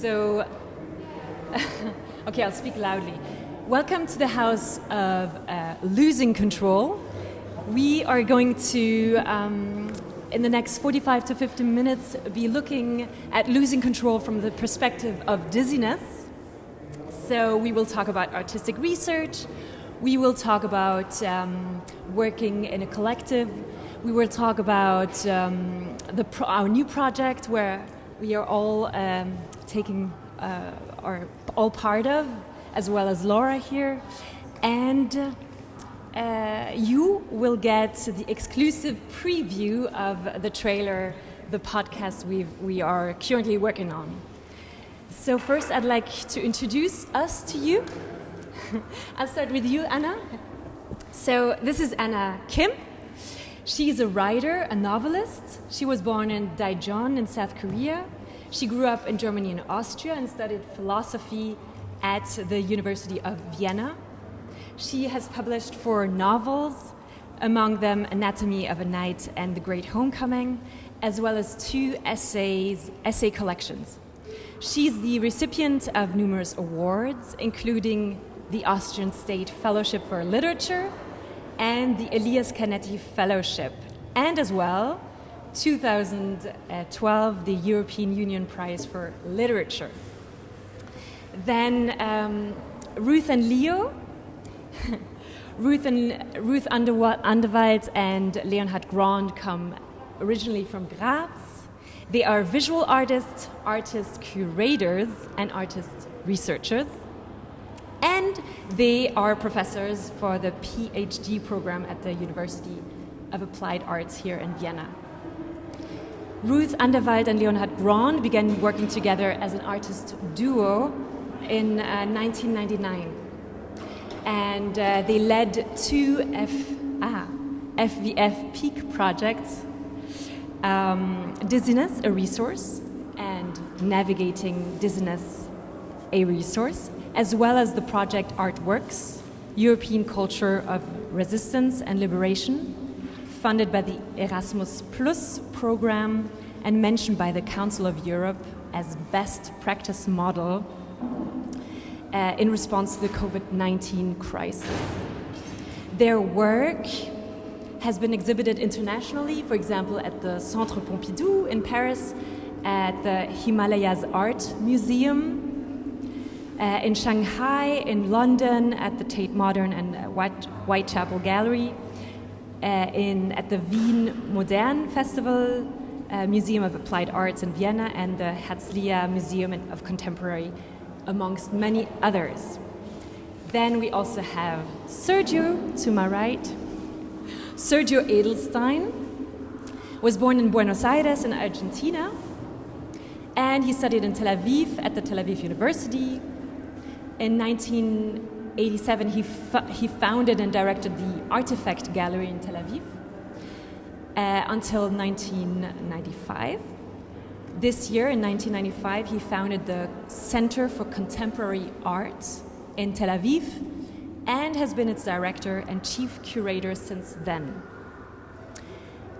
So, okay, I'll speak loudly. Welcome to the House of Losing Control. We are going to, in the next 45 to 50 minutes, be looking at losing control from the perspective of dizziness. So we will talk about artistic research. We will talk about working in a collective. We will talk about our new project where we are all are all part of, as well as Laura here. And you will get the exclusive preview of the trailer, the podcast we are currently working on. So first I'd like to introduce us to you. I'll start with you, Anna. So this is Anna Kim. She's a writer, a novelist. She was born in Daejeon in South Korea. She grew up in Germany and Austria and studied philosophy at the University of Vienna. She has published 4 novels, among them Anatomy of a Night and The Great Homecoming, as well as 2 essay collections. She's the recipient of numerous awards, including the Austrian State Fellowship for Literature and the Elias Canetti Fellowship, and as well, 2012, the European Union Prize for Literature. Then Ruth and Leo, Ruth Anderwald and Leonhard Grond come originally from Graz. They are visual artists, artist curators, and artist researchers. And they are professors for the PhD program at the University of Applied Arts here in Vienna. Ruth Anderwald and Leonhard Grond began working together as an artist duo in 1999. And they led 2 FVF Peak projects, Dizziness, a resource, and Navigating Dizziness, a resource, as well as the project Artworks, European Culture of Resistance and Liberation, funded by the Erasmus Plus program and mentioned by the Council of Europe as best practice model in response to the COVID-19 crisis. Their work has been exhibited internationally, for example, at the Centre Pompidou in Paris, at the Himalayas Art Museum, in Shanghai, in London, at the Tate Modern and Whitechapel Gallery, at the Wien Modern Festival, Museum of Applied Arts in Vienna, and the Herzliya Museum of Contemporary, amongst many others. Then we also have Sergio, to my right. Sergio Edelszein was born in Buenos Aires in Argentina, and he studied in Tel Aviv at the Tel Aviv University. In 1987, he founded and directed the Artifact Gallery in Tel Aviv until 1995. This year, in 1995, he founded the Center for Contemporary Art in Tel Aviv and has been its director and chief curator since then.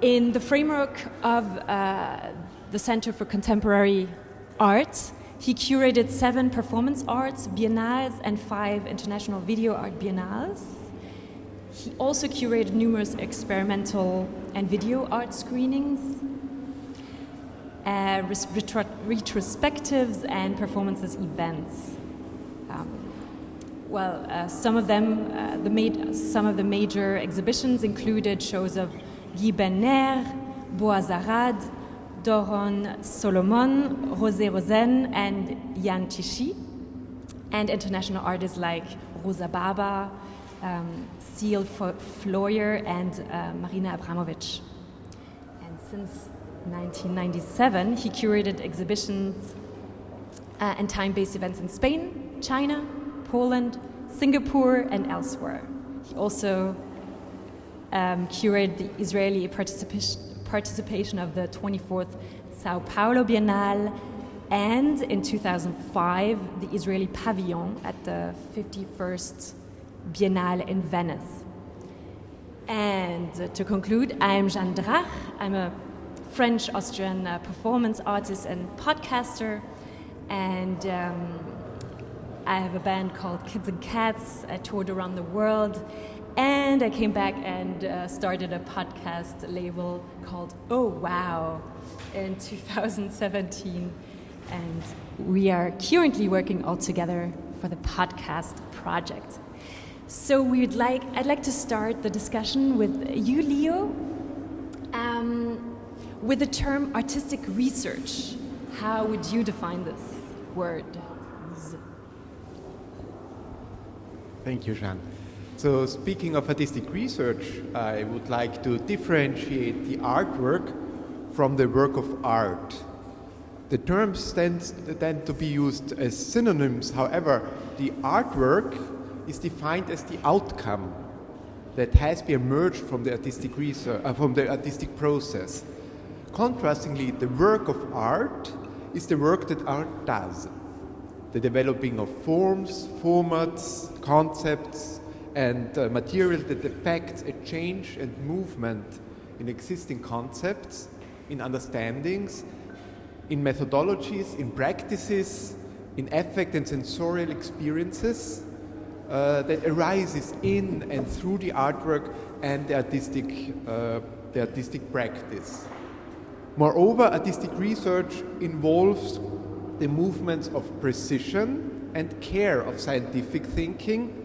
In the framework of the Center for Contemporary Art, he curated 7 performance arts biennales and 5 international video art biennales. He also curated numerous experimental and video art screenings, retrospectives, and performances events. Some of the major exhibitions included shows of Guy Ben-Ner, Boaz Arad, Doron Solomon, Rosé Rosen, and Jan Tichy, and international artists like Rosa Baba, Seal Floyer, and Marina Abramovic. And since 1997, he curated exhibitions and time-based events in Spain, China, Poland, Singapore, and elsewhere. He also curated the Israeli participation of the 24th Sao Paulo Biennale, and in 2005, the Israeli pavilion at the 51st Biennale in Venice. And to conclude, I am Jeanne Drach. I'm a French-Austrian performance artist and podcaster, and I have a band called Kids and Cats. I toured around the world, and I came back and started a podcast label called Oh Wow in 2017, and we are currently working all together for the podcast project. So I'd like to start the discussion with you, Leo, with the term artistic research. How would you define this word? Thank you, Jeanne. So speaking of artistic research, I would like to differentiate the artwork from the work of art. The terms tend to be used as synonyms. However, the artwork is defined as the outcome that has been emerged from the artistic research, from the artistic process. Contrastingly, the work of art is the work that art does. The developing of forms, formats, concepts, and material that affects a change and movement in existing concepts, in understandings, in methodologies, in practices, in affect and sensorial experiences that arises in and through the artwork and the artistic practice. Moreover, artistic research involves the movements of precision and care of scientific thinking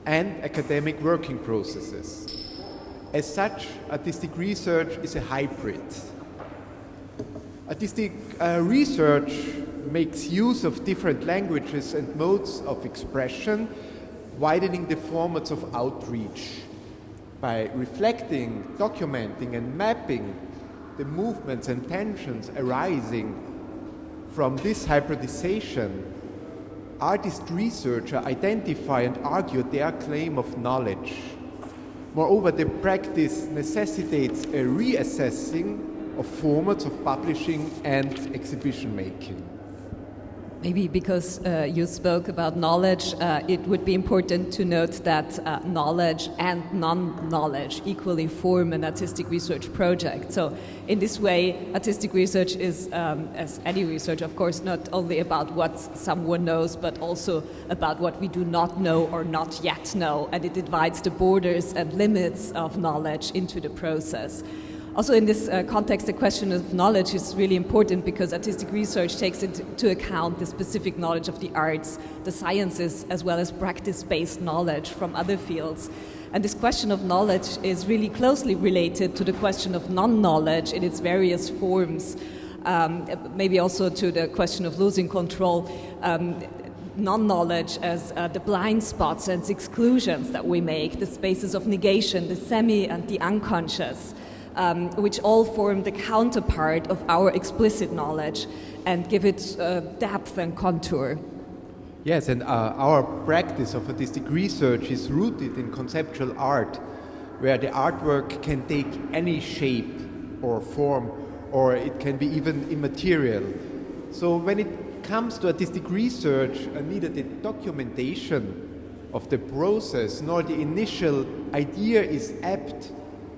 and academic working processes. As such, artistic research is a hybrid. Artistic research makes use of different languages and modes of expression, widening the formats of outreach. By reflecting, documenting, and mapping the movements and tensions arising from this hybridization, artist researchers identify and argue their claim of knowledge. Moreover, the practice necessitates a reassessing of formats of publishing and exhibition making. Maybe because you spoke about knowledge, it would be important to note that knowledge and non-knowledge equally form an artistic research project. So in this way, artistic research is, as any research, of course, not only about what someone knows, but also about what we do not know or not yet know. And it divides the borders and limits of knowledge into the process. Also in this context, the question of knowledge is really important because artistic research takes into account the specific knowledge of the arts, the sciences, as well as practice-based knowledge from other fields. And this question of knowledge is really closely related to the question of non-knowledge in its various forms, maybe also to the question of losing control. Non-knowledge as the blind spots and exclusions that we make, the spaces of negation, the semi and the unconscious. Which all form the counterpart of our explicit knowledge and give it depth and contour. Yes, and our practice of artistic research is rooted in conceptual art, where the artwork can take any shape or form, or it can be even immaterial. So when it comes to artistic research, neither the documentation of the process nor the initial idea is apt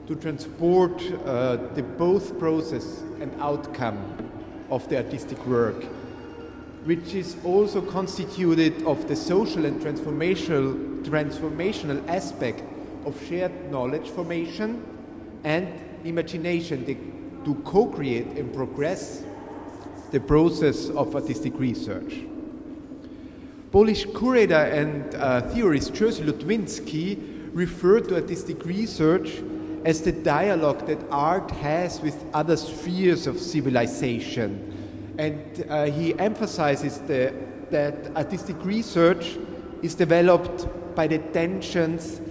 to transport the both process and outcome of the artistic work, which is also constituted of the social and transformational aspect of shared knowledge formation and imagination to co-create and progress the process of artistic research. Polish curator and theorist Jerzy Lutwinski referred to artistic research as the dialogue that art has with other spheres of civilization. And he emphasizes that artistic research is developed by the tensions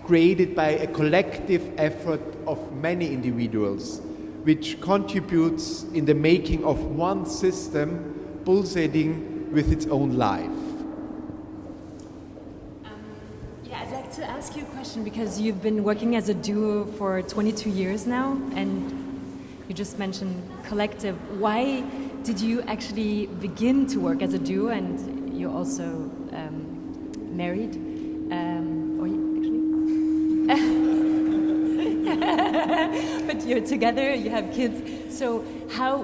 created by a collective effort of many individuals, which contributes in the making of one system pulsating with its own life. I'd like to ask you a question because you've been working as a duo for 22 years now, and you just mentioned collective. Why did you actually begin to work as a duo, and you're also married? Or actually, but you're together. You have kids. So how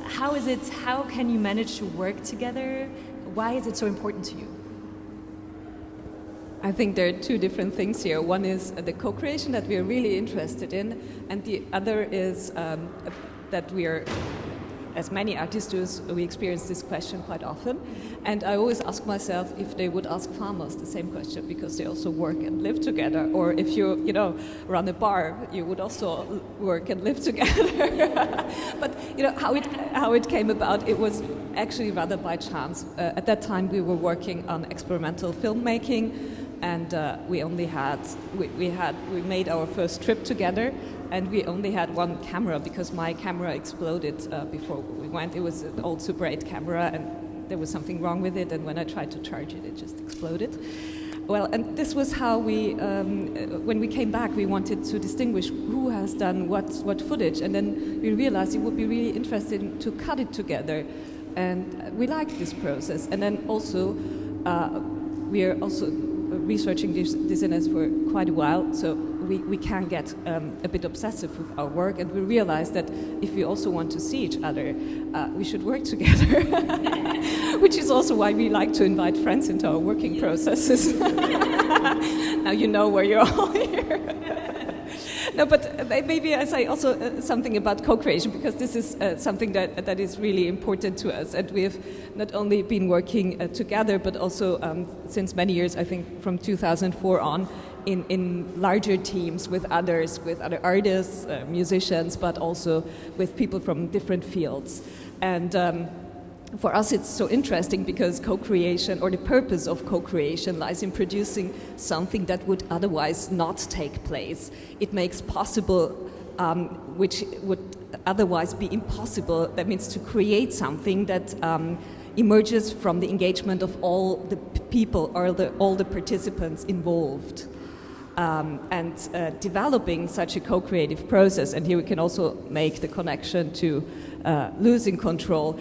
how is it? How can you manage to work together? Why is it so important to you? I think there are two different things here. One is the co-creation that we are really interested in, and the other is that we are, as many artists do, we experience this question quite often. And I always ask myself if they would ask farmers the same question, because they also work and live together. Or if you run a bar, you would also work and live together. But how it came about, it was actually rather by chance. At that time, we were working on experimental filmmaking, and we made our first trip together. And we only had one camera because my camera exploded before we went. It was an old Super 8 camera, and there was something wrong with it. And when I tried to charge it, it just exploded. Well, and this was how we, when we came back, we wanted to distinguish who has done what footage. And then we realized it would be really interesting to cut it together. And we liked this process. And then also, we are also researching dizziness for quite a while, so we can get a bit obsessive with our work, and we realize that if we also want to see each other, we should work together, which is also why we like to invite friends into our working processes. Now you know where you're all here. No, but maybe I say also something about co-creation, because this is something that is really important to us. And we have not only been working together, but also since many years, I think from 2004 on, in larger teams with other artists, musicians, but also with people from different fields. And for us, it's so interesting because co-creation, or the purpose of co-creation, lies in producing something that would otherwise not take place. It makes possible, which would otherwise be impossible. That means to create something that emerges from the engagement of all the people or all the participants involved. And developing such a co-creative process, and here we can also make the connection to losing control.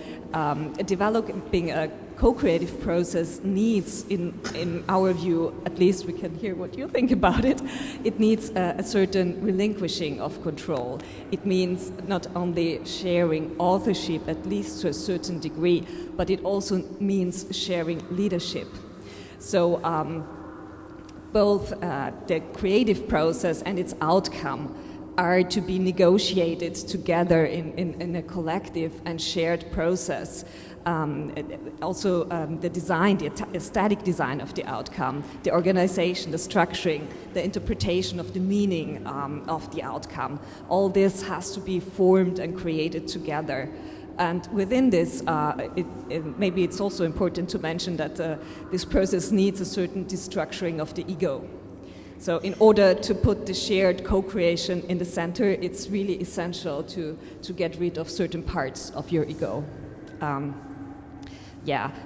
Developing a co-creative process needs, in our view, at least we can hear what you think about it, it needs a certain relinquishing of control. It means not only sharing authorship, at least to a certain degree, but it also means sharing leadership. So both the creative process and its outcome are to be negotiated together in a collective and shared process. Also the design, the aesthetic design of the outcome, the organization, the structuring, the interpretation of the meaning of the outcome, all this has to be formed and created together. And within this, maybe it's also important to mention that this process needs a certain destructuring of the ego. So in order to put the shared co-creation in the center, it's really essential to get rid of certain parts of your ego.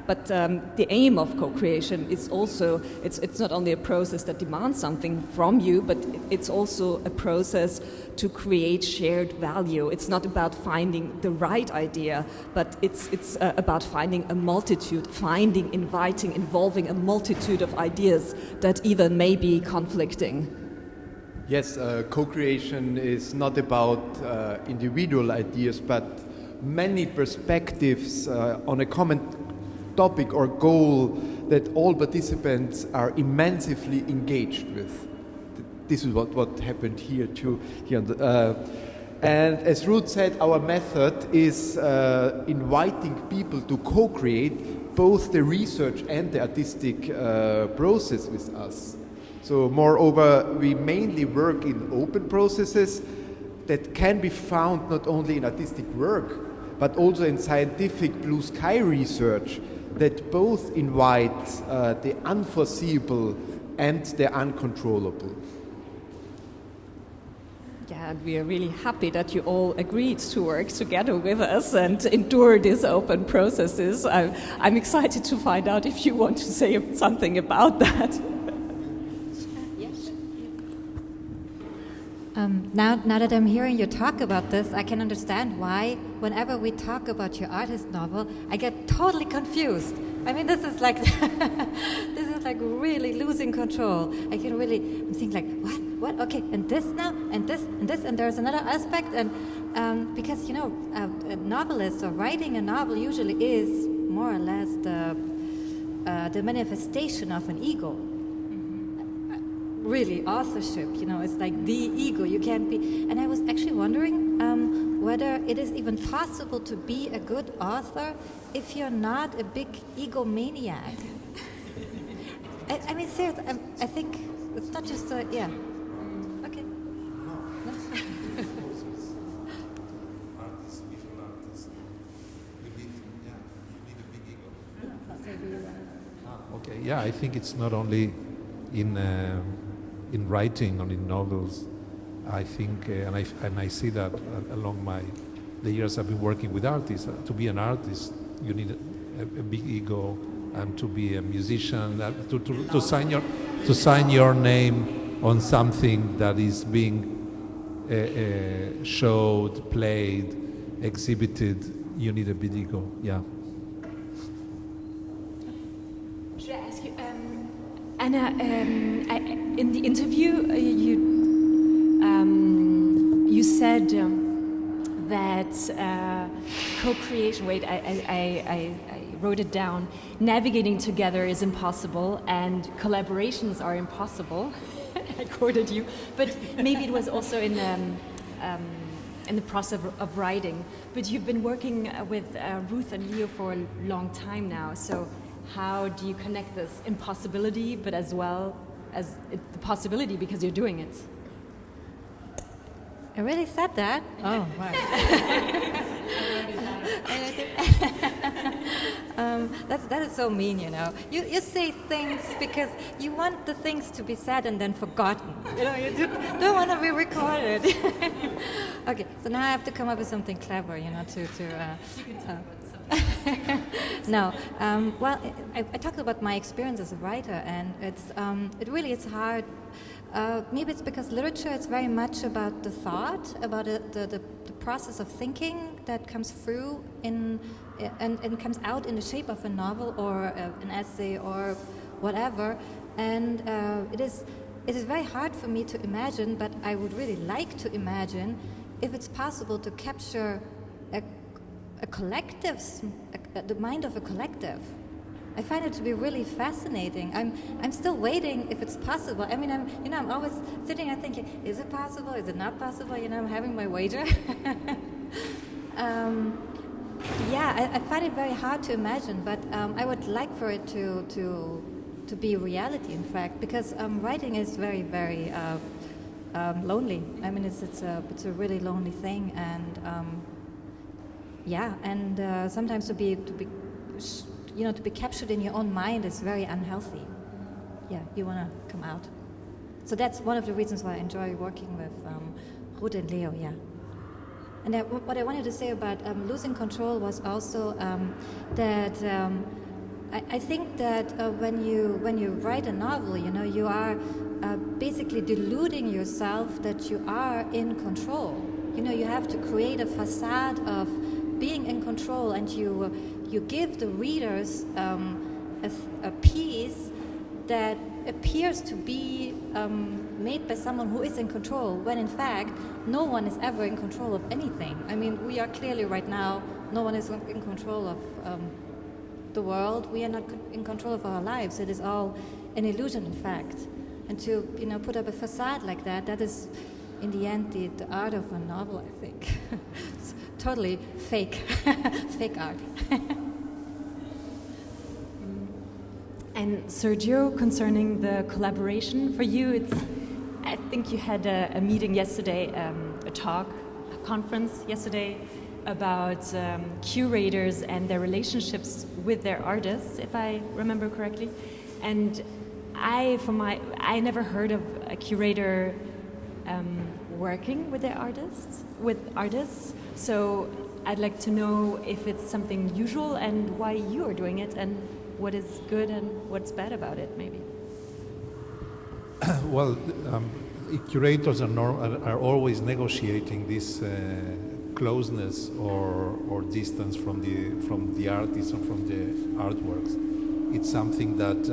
But the aim of co-creation is also, it's not only a process that demands something from you, but it's also a process to create shared value. It's not about finding the right idea, but it's about finding a multitude, inviting, involving a multitude of ideas that even may be conflicting. Yes, co-creation is not about individual ideas, but many perspectives on a common topic or goal that all participants are immensely engaged with. This is what happened here too. And as Ruth said, our method is inviting people to co-create both the research and the artistic process with us. So moreover, we mainly work in open processes that can be found not only in artistic work, but also in scientific blue sky research that both invite the unforeseeable and the uncontrollable. Yeah, and we are really happy that you all agreed to work together with us and endure these open processes. I'm excited to find out if you want to say something about that. Now that I'm hearing you talk about this, I can understand why whenever we talk about your artist novel, I get totally confused. I mean, this is like not like really losing control. I can really think like, what, okay, and this now, and this, and there's another aspect, and because, you know, a novelist or writing a novel usually is more or less the manifestation of an ego. Really, authorship, you know, it's like the ego. You can't be. And I was actually wondering whether it is even possible to be a good author if you're not a big egomaniac. I mean, seriously, I think it's not just a, yeah. Okay. Okay, yeah, I think it's not only in writing or in novels. I think, and I see that along the years I've been working with artists. To be an artist, you need a big ego, and to be a musician, to sign your name on something that is being showed, played, exhibited. You need a big ego. Yeah. Should I ask you, Anna? In the interview, you said that co-creation. Wait, I wrote it down. Navigating together is impossible, and collaborations are impossible. I quoted you, but maybe it was also in the process of writing. But you've been working with Ruth and Leo for a long time now. So how do you connect this impossibility, but as well as the possibility because you're doing it? I really said that? Oh, right. That is so mean, you know. You say things because you want the things to be said and then forgotten. You know, you don't want to be recorded. Okay, so now I have to come up with something clever, you know, No, well, I talked about my experience as a writer, and it really is hard. Maybe it's because literature is very much about the thought, about the process of thinking that comes through and comes out in the shape of a novel or an essay or whatever. And it is very hard for me to imagine, but I would really like to imagine if it's possible to capture a collective, the mind of a collective. I find it to be really fascinating. I'm still waiting if it's possible. I mean, I'm always sitting and thinking, is it possible? Is it not possible? You know, I'm having my wager. I find it very hard to imagine, but I would like for it to be reality, in fact, because writing is very, very lonely. I mean, it's a really lonely thing, and sometimes to be captured in your own mind is very unhealthy. Yeah, you want to come out. So that's one of the reasons why I enjoy working with Ruth and Leo. Yeah. And what I wanted to say about losing control was also that I think that when you write a novel, you know, you are basically deluding yourself that you are in control. You know, you have to create a facade of being in control, and you give the readers a piece that appears to be made by someone who is in control, when in fact no one is ever in control of anything. I mean, we are clearly right now, no one is in control of the world. We are not in control of our lives. It is all an illusion, in fact. And to put up a facade like that, that is in the end the art of a novel, I think. It's totally fake, fake art. And Sergio, concerning the collaboration, for you, I think you had a meeting yesterday, a conference yesterday about curators and their relationships with their artists, if I remember correctly. And I never heard of a curator working with artists. So I'd like to know if it's something usual and why you are doing it, and what is good and what's bad about it, maybe. Well, curators are always negotiating this closeness or distance from the artists and from the artworks. It's something that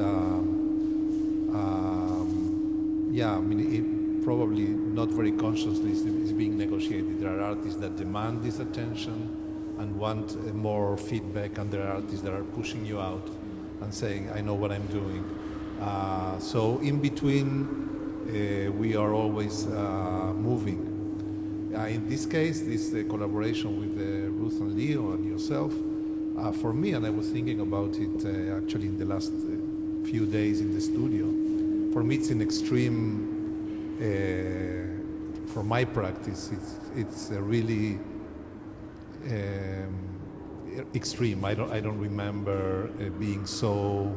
yeah, I mean, it probably not very consciously is being negotiated. There are artists that demand this attention and want more feedback, and there are artists that are pushing you out and saying, I know what I'm doing. So in between, we are always moving. In this case, this collaboration with Ruth and Leo and yourself, for me, and I was thinking about it actually in the last few days in the studio, for me it's an extreme, for my practice, it's really extreme. I don't remember being so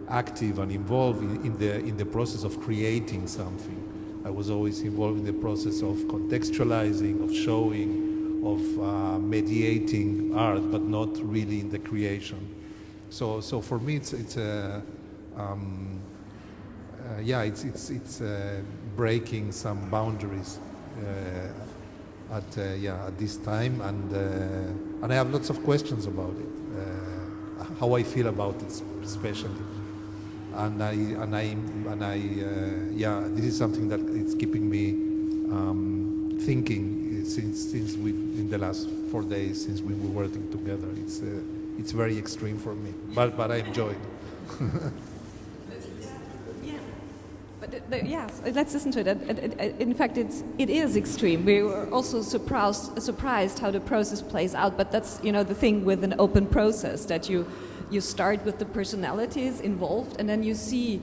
active and involved in the process of creating something. I was always involved in the process of contextualizing, of showing, of mediating art, but not really in the creation. So for me, it's breaking some boundaries at this time, and I have lots of questions about it, how I feel about it, especially. And this is something that is keeping me thinking since we in the last 4 days since we were working together. It's very extreme for me, but I enjoy it. Yes, let's listen to it. In fact, it is extreme. We were also surprised how the process plays out. But that's the thing with an open process, that you start with the personalities involved, and then you see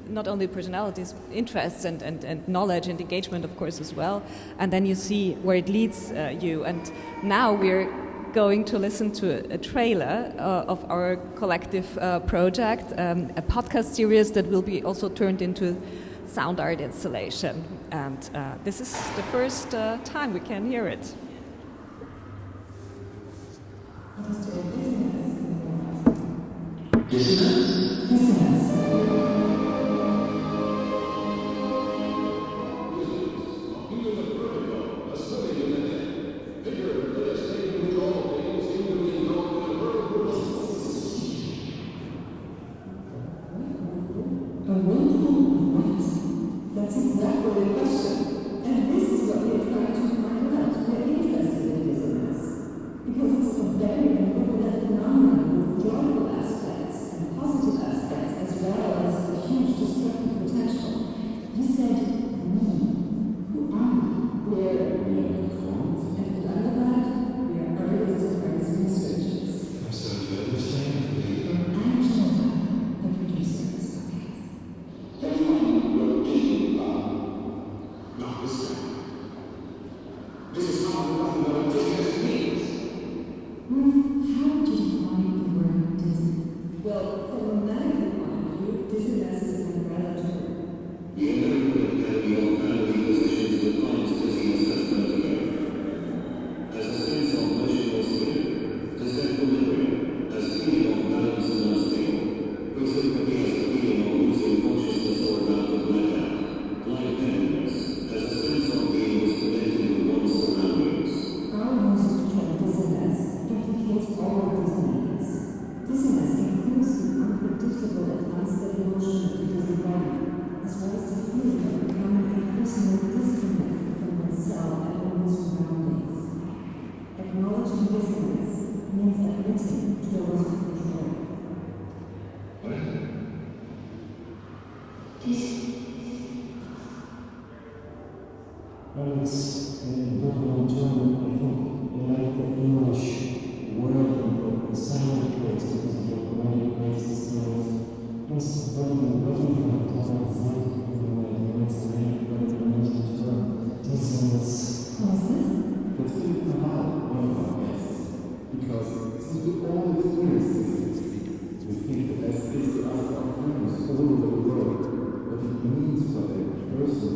not only personalities, interests, and knowledge and engagement, of course, as well. And then you see where it leads you. And now we're going to listen to a trailer of our collective project, a podcast series that will be also turned into sound art installation. And this is the first time we can hear it. That's exactly the question. And this is what we're trying to find out. We're interested in dissonance. Because it's a very important phenomenon with joyful aspects and positive aspects, as well as a huge destructive potential. You said, me. Who are we? We're Anderwald Grond, and with Anderwald, we are artists and arts researchers. I'm Sergio Edelszein Anna I'm Jonathan, the producer of this podcast. This is not nothing but what dissonance means. How would you define the word dissonance? Well, from a medical point of view, dissonance is an umbrella term. The American Academy of Medical Physicians defines dizziness as vertigo, as a sense of motionless fear, as equilibrium, as feeling of balance and unstable, which could be as a feeling of losing consciousness or about to black out, lightheadedness, as a sense of being disconnected with one's surroundings. Our usage term dissonance implicates all of these meanings. Dissonance includes the unpredictable and unsteady motion of the dizzy body, as well as the feeling of becoming increasingly disconnected from oneself and one's surroundings. Acknowledging dissonance means admitting to a loss of control. It's an important term, I think, like the English word and the sound it creates, because of the automatic creates this kind of instant waiting for the total thing, and it's a very important term. Dissonance. What's But we come out one of our guests, because since we all experience this, we think that as is the art of friends all over the world, what it means for a person,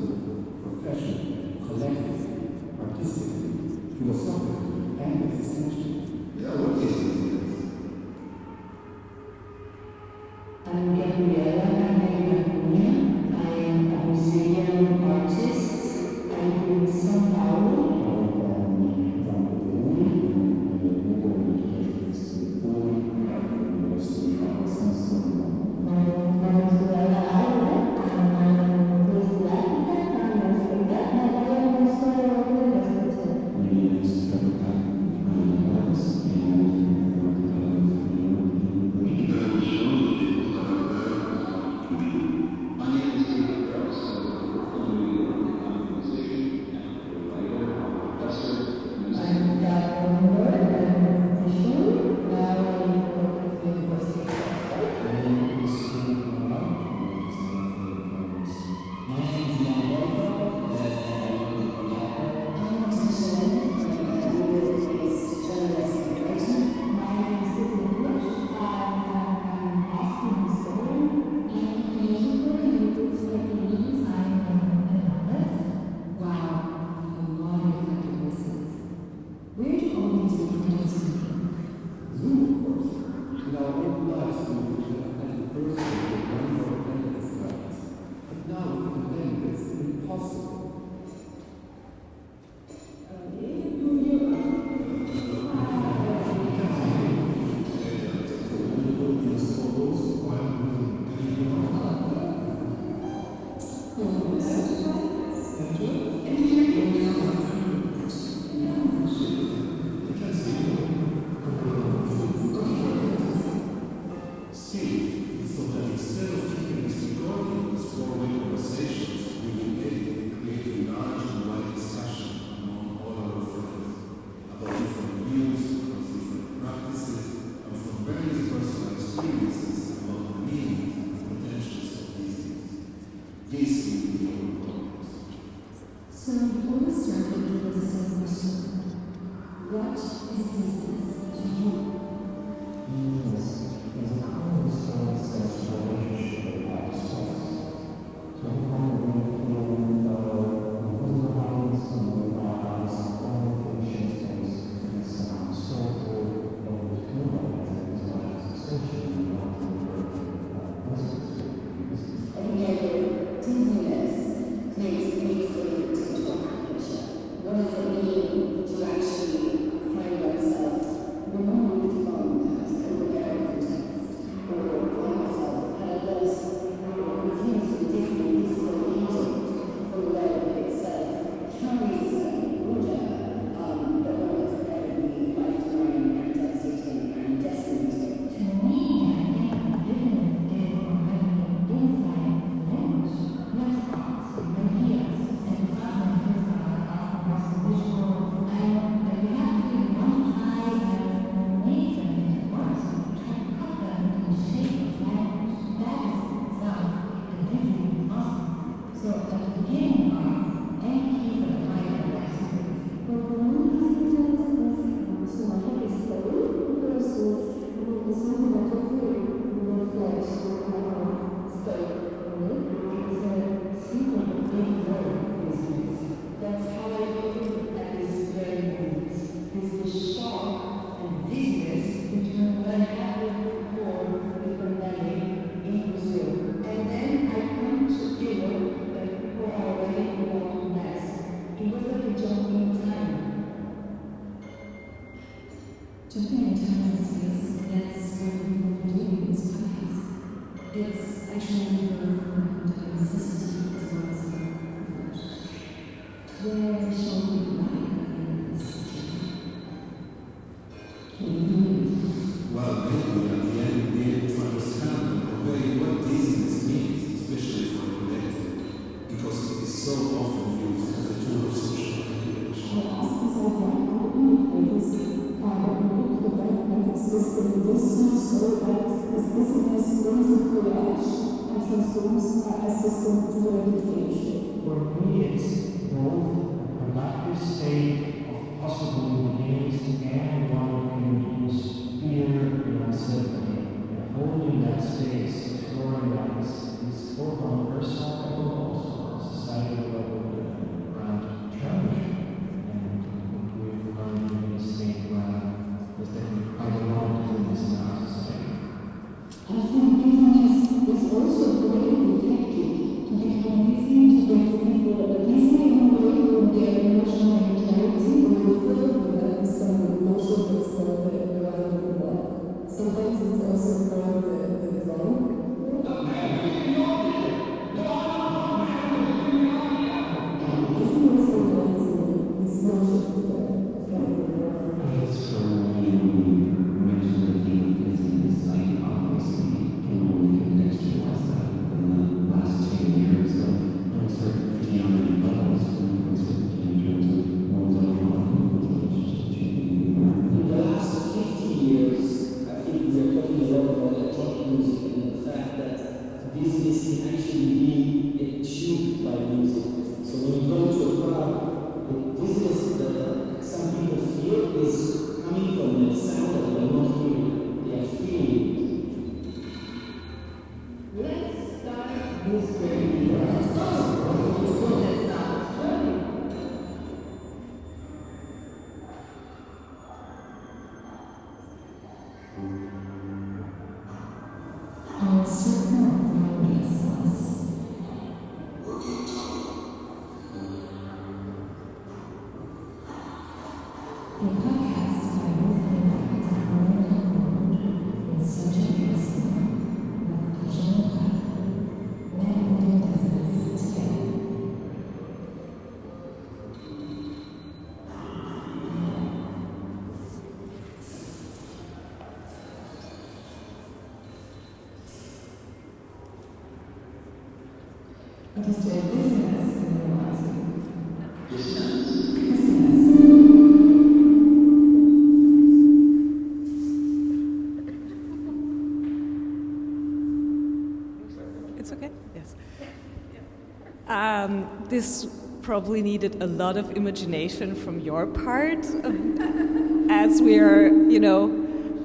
profession, collectively, artistically, philosophically, and existentially. Yeah, what is dissonance? I'm Gabriela Maria. I Together. What is the dizziness in your writing? Distance. It's okay? Yes. This probably needed a lot of imagination from your part, as we are,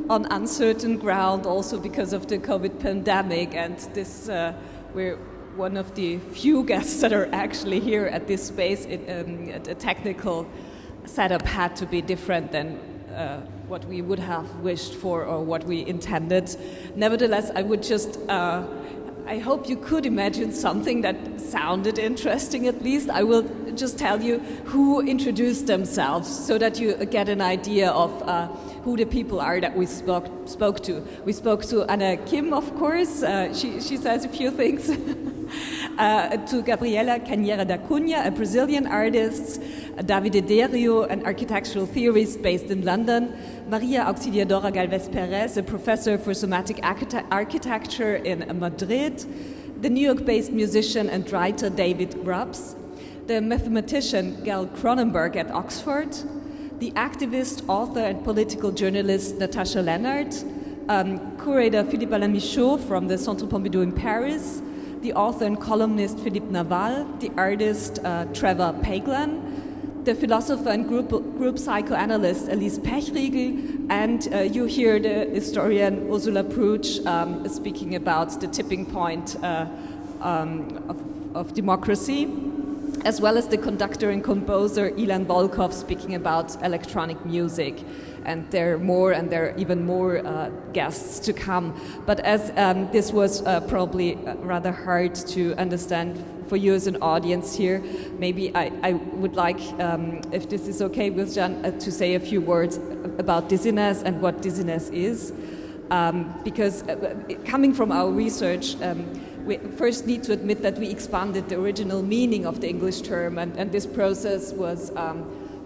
on uncertain ground also because of the COVID pandemic, and this we're one of the few guests that are actually here at this space. The technical setup had to be different than what we would have wished for or what we intended. Nevertheless, I would just I hope you could imagine something that sounded interesting at least. I will just tell you who introduced themselves so that you get an idea of who the people are that we spoke to. We spoke to Anna Kim, of course. She says a few things. To Gabriela Cañera da Cunha, a Brazilian artist, Davide Derio, an architectural theorist based in London, Maria Auxiliadora Galvez Perez, a professor for somatic architecture in Madrid, the New York-based musician and writer David Grubbs, the mathematician Gail Cronenberg at Oxford, the activist, author and political journalist Natasha Lennart, curator Philippe Alain Michaud from the Centre Pompidou in Paris, the author and columnist Philippe Naval, the artist Trevor Paglan, the philosopher and group psychoanalyst Elise Pechriegel, and you hear the historian Ursula Pruch speaking about the tipping point of democracy, as well as the conductor and composer Ilan Volkov speaking about electronic music. And there are even more guests to come. But as this was probably rather hard to understand for you as an audience here, maybe I would like, if this is okay with Jan, to say a few words about dizziness and what dizziness is. Because coming from our research, we first need to admit that we expanded the original meaning of the English term, and this process was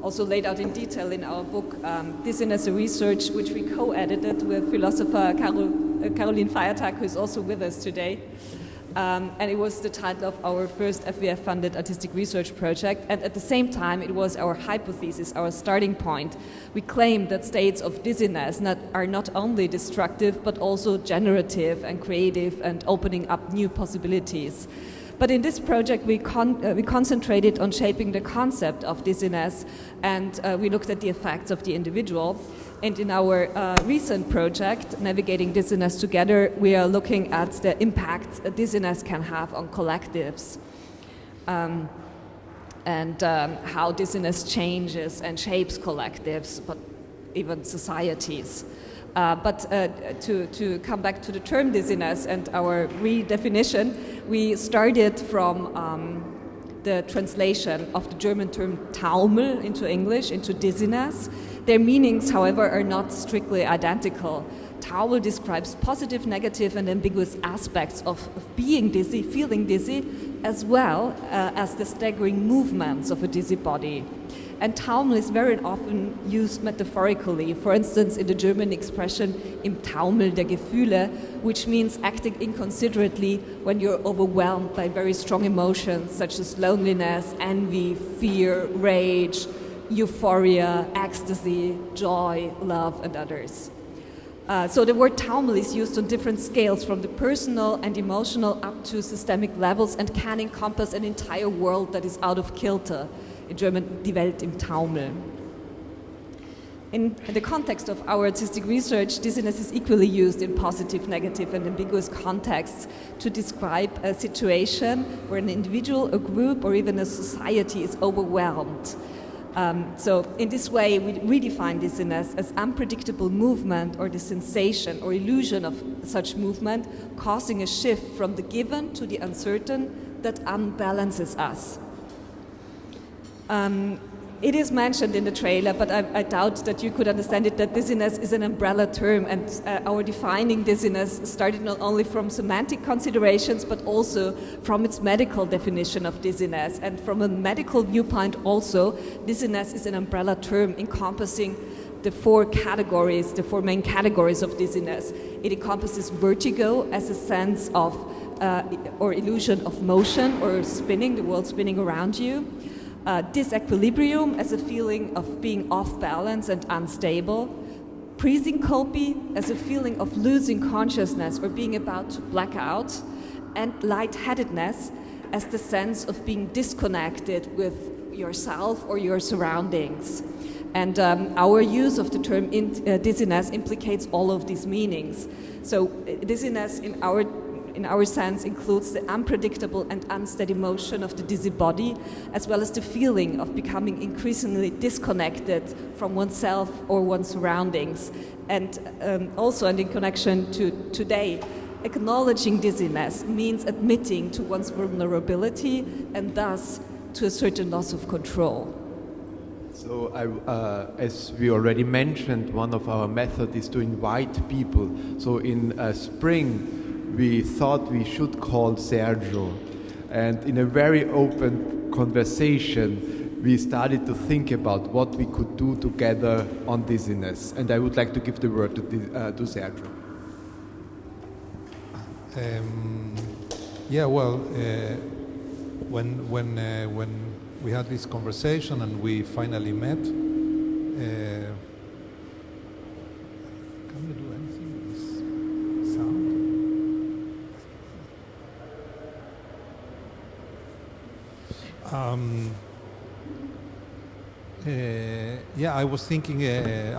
also laid out in detail in our book, Dizziness, a Research, which we co-edited with philosopher Caroline Feiertag, who is also with us today. And it was the title of our first FVF-funded artistic research project, and at the same time it was our hypothesis, our starting point. We claimed that states of dizziness are not only destructive, but also generative and creative and opening up new possibilities. But in this project, we concentrated on shaping the concept of dizziness, and we looked at the effects of the individual. And in our recent project, Navigating Dizziness Together, we are looking at the impact dizziness can have on collectives, and how dizziness changes and shapes collectives, but even societies. But to come back to the term dizziness and our redefinition, we started from the translation of the German term Taumel into English, into dizziness. Their meanings, however, are not strictly identical. Taumel describes positive, negative, and ambiguous aspects of being dizzy, feeling dizzy, as well as the staggering movements of a dizzy body. And Taumel is very often used metaphorically, for instance in the German expression im Taumel der Gefühle, which means acting inconsiderately when you're overwhelmed by very strong emotions such as loneliness, envy, fear, rage, euphoria, ecstasy, joy, love, and others. So the word Taumel is used on different scales, from the personal and emotional up to systemic levels, and can encompass an entire world that is out of kilter. In German, die Welt im Taumel. In the context of our artistic research, dizziness is equally used in positive, negative, and ambiguous contexts to describe a situation where an individual, a group, or even a society is overwhelmed. So in this way, we redefine dizziness as unpredictable movement or the sensation or illusion of such movement, causing a shift from the given to the uncertain that unbalances us. It is mentioned in the trailer, but I doubt that you could understand it, that dizziness is an umbrella term, and our defining dizziness started not only from semantic considerations, but also from its medical definition of dizziness. And from a medical viewpoint also, dizziness is an umbrella term encompassing the four main categories of dizziness. It encompasses vertigo as a sense of or illusion of motion or spinning, the world spinning around you. Disequilibrium as a feeling of being off balance and unstable. Presyncope as a feeling of losing consciousness or being about to black out. And lightheadedness as the sense of being disconnected with yourself or your surroundings. And our use of the term dizziness implicates all of these meanings. So dizziness in our sense includes the unpredictable and unsteady motion of the dizzy body, as well as the feeling of becoming increasingly disconnected from oneself or one's surroundings. And also, and in connection to today, acknowledging dizziness means admitting to one's vulnerability and thus to a certain loss of control. So, as we already mentioned, one of our methods is to invite people. So in spring, we thought we should call Sergio. And in a very open conversation, we started to think about what we could do together on dizziness. And I would like to give the word to Sergio. When we had this conversation and we finally met, can you do anything with this sound? I was thinking,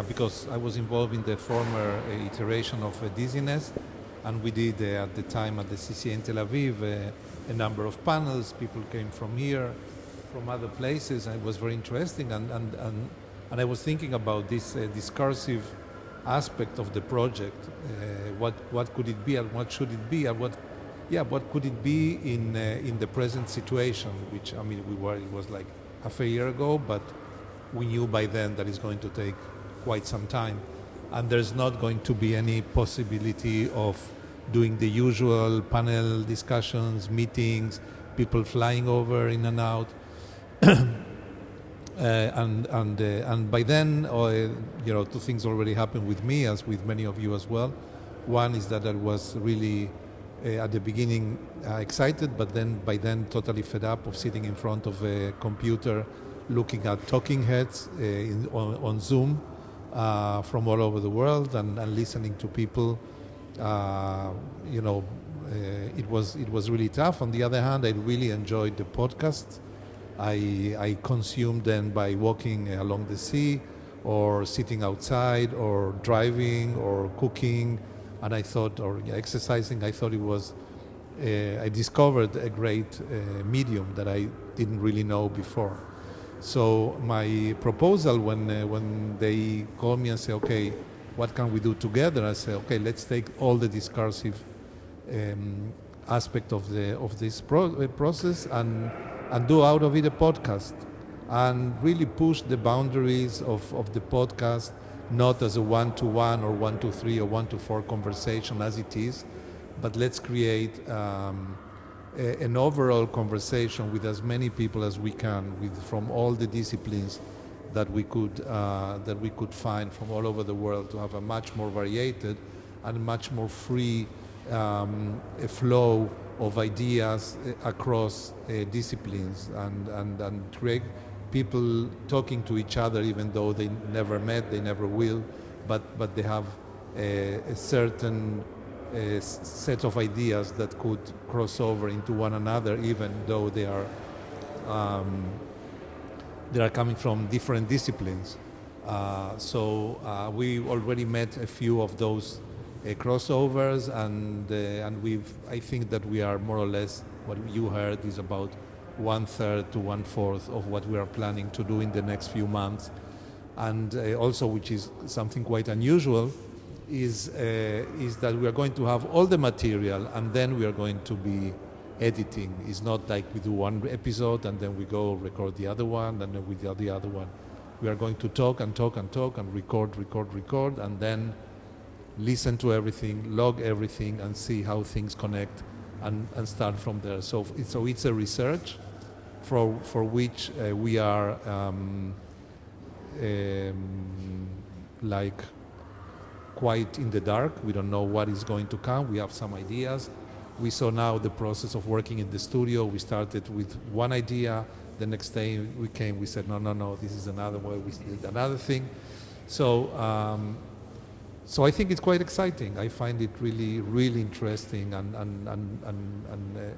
because I was involved in the former iteration of dizziness, and we did at the time at the CCA in Tel Aviv a number of panels. People came from here, from other places, and it was very interesting. And I was thinking about this discursive aspect of the project. What could it be, and what should it be, and what could it be in the present situation? Which, I mean, it was like half a year ago, but we knew by then that it's going to take quite some time. And there's not going to be any possibility of doing the usual panel discussions, meetings, people flying over in and out. And by then, two things already happened with me, as with many of you as well. One is that I was really, at the beginning, excited, but then by then totally fed up of sitting in front of a computer looking at talking heads on Zoom. From all over the world and listening to people, it was really tough. On the other hand, I really enjoyed the podcast. I consumed them by walking along the sea, or sitting outside, or driving, or cooking, and I thought, or exercising. I thought it was. I discovered a great medium that I didn't really know before. So my proposal, when they called me and said, okay, what can we do together? I said, okay, let's take all the discursive aspect of this process and do out of it a podcast, and really push the boundaries of the podcast, not as a one-to-one or one-to-three or one-to-four conversation as it is, but let's create an overall conversation with as many people as we can, from all the disciplines that we could find from all over the world, to have a much more varied and much more free a flow of ideas across disciplines, and create people talking to each other, even though they never met, they never will, but they have a certain set of ideas that could cross over into one another, even though they are coming from different disciplines. So we already met a few of those crossovers, and I think that we are more or less, what you heard is about 1/3 to 1/4 of what we are planning to do in the next few months. And also, which is something quite unusual, is that we are going to have all the material, and then we are going to be editing. It's not like we do one episode and then we go record the other one, and then we do the other one. We are going to talk and record, and then listen to everything, log everything, and see how things connect, and start from there. So it's a research for which we are like quite in the dark. We don't know what is going to come. We have some ideas, we saw now the process of working in the studio. We started with one idea. The next day we said, no, this is another way. We did another thing. So I think it's quite exciting. I find it really, really interesting, and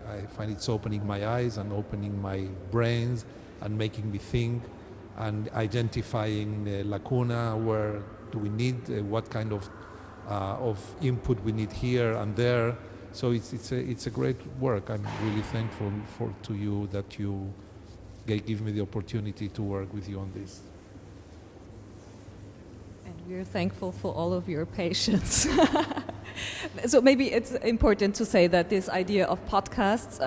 I find it's opening my eyes and opening my brains and making me think and identifying the lacuna, where do we need, what kind of input we need here and there. So it's a great work. I'm really thankful to you that you give me the opportunity to work with you on this. And we're thankful for all of your patience. So maybe it's important to say that this idea of podcasts,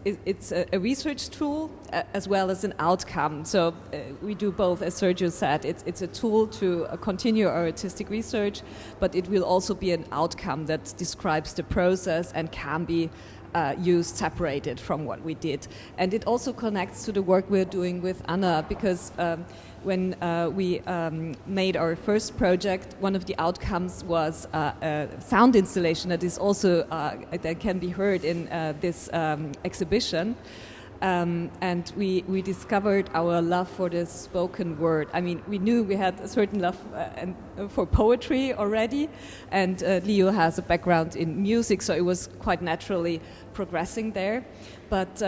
it's a research tool as well as an outcome. So we do both, as Sergio said. It's a tool to continue our artistic research, but it will also be an outcome that describes the process and can be used separated from what we did. And it also connects to the work we're doing with Anna, because when we made our first project, one of the outcomes was a sound installation that is also that can be heard in this exhibition. And we discovered our love for the spoken word. I mean, we knew we had a certain love for poetry already, and Leo has a background in music, so it was quite naturally progressing there. But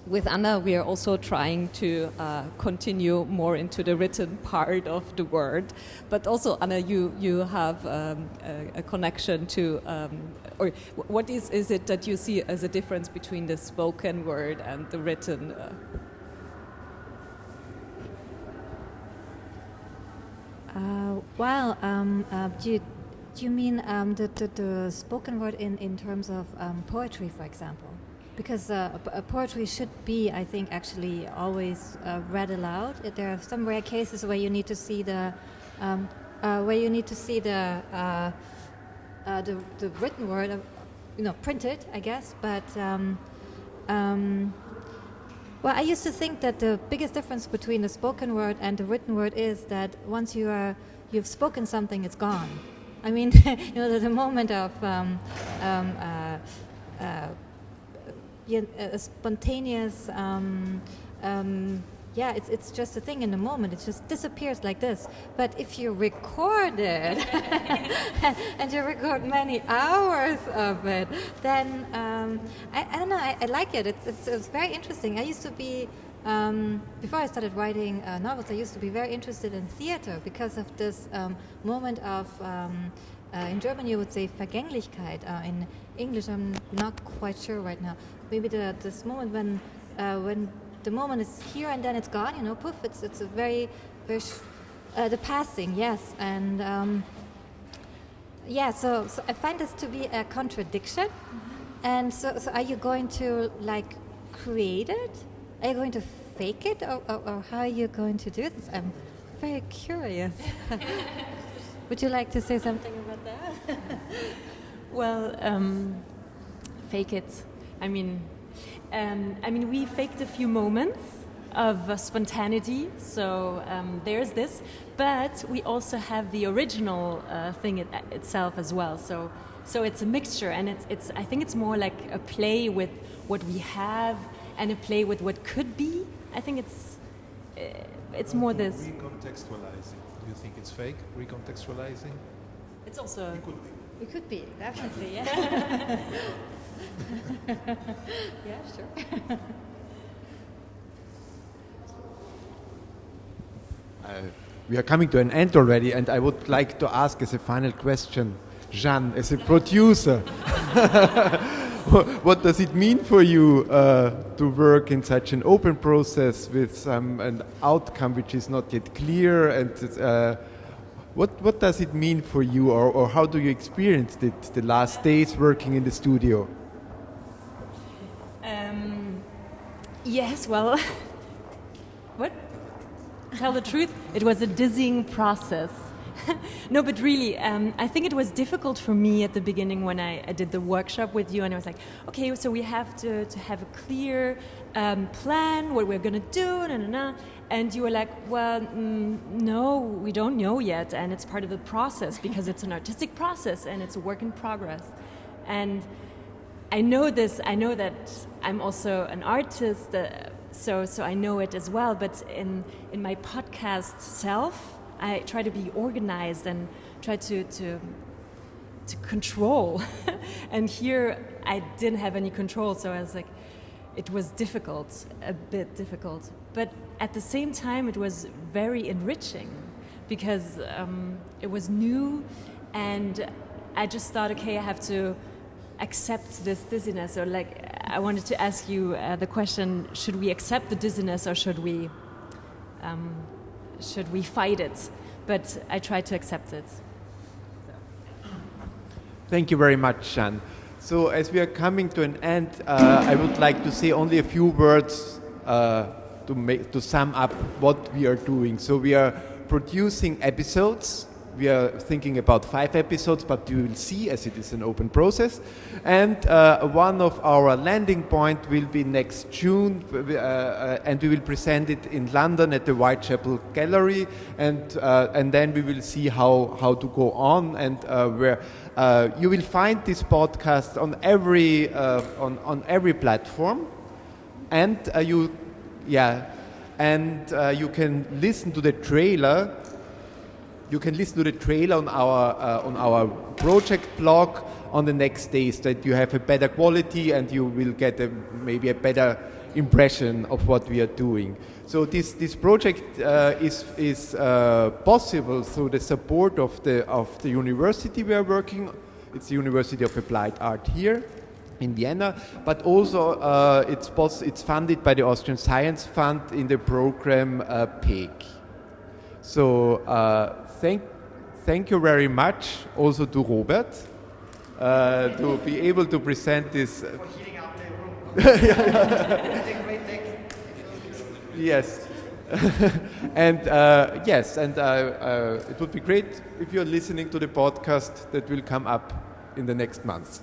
with Anna, we are also trying to continue more into the written part of the word. But also, Anna, you have a connection to, or what is it that you see as a difference between the spoken word and the written? Do you mean the spoken word in terms of poetry, for example? Because poetry should be, I think, actually always read aloud. There are some rare cases where you need to see the written word, printed, I guess. But well, I used to think that the biggest difference between the spoken word and the written word is that once you've spoken something, it's gone. I mean, the moment of a spontaneous, it's just a thing in the moment. It just disappears like this. But if you record it, and you record many hours of it, then I don't know. I like it. It's very interesting. I used to be before I started writing novels. I used to be very interested in theater because of this moment of. In German, you would say Vergänglichkeit. In English, I'm not quite sure right now. Maybe this moment when the moment is here and then it's gone. Poof. It's a very, very the passing. Yes, and So I find this to be a contradiction. Mm-hmm. And so are you going to create it? Are you going to fake it, or how are you going to do this? I'm very curious. Would you like to say something about that? Well, fake it. I mean, we faked a few moments of spontaneity. So there's this, but we also have the original thing itself as well. So it's a mixture, and it's. I think it's more like a play with what we have and a play with what could be. I think it's more this. Recontextualizing. Do you think it's fake? Recontextualizing? It's also. It could be, definitely, yeah. Yeah, sure. We are coming to an end already, and I would like to ask as a final question, Jeanne, as a producer, what does it mean for you to work in such an open process with an outcome which is not yet clear? And what does it mean for you, or how do you experience it the last days working in the studio? Yes, well, what? Tell the truth, it was a dizzying process. No, but really, I think it was difficult for me at the beginning when I did the workshop with you, and I was like, okay, so we have to have a clear plan, what we're going to do, and you were like, well, no, we don't know yet, and it's part of the process because it's an artistic process and it's a work in progress. And I know this. I know that I'm also an artist, so I know it as well. But in my podcast self, I try to be organized and try to control. And here I didn't have any control, so I was like, it was difficult, a bit difficult. But at the same time, it was very enriching because it was new, and I just thought, okay, I have to accept this dizziness, or like I wanted to ask you the question: should we accept the dizziness, or should we fight it? But I tried to accept it. Thank you very much, Jeanne. So as we are coming to an end, I would like to say only a few words to sum up what we are doing. So we are producing episodes. We are thinking about 5 episodes, but you will see as it is an open process. And one of our landing point will be next June, and we will present it in London at the Whitechapel Gallery. And then we will see how to go on, and where you will find this podcast on every platform, and you can listen to the trailer. You can listen to the trailer on our project blog on the next days, that you have a better quality and you will get maybe a better impression of what we are doing. So this project is possible through the support of the university we are working. It's the University of Applied Art here in Vienna, but also it's funded by the Austrian Science Fund in the program PEG. So thank you very much also to Robert to be able to present this. For heating up the room. That's a great tech. Yes. And yes, and it would be great if you're listening to the podcast that will come up in the next months.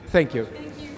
Thank you. Thank you.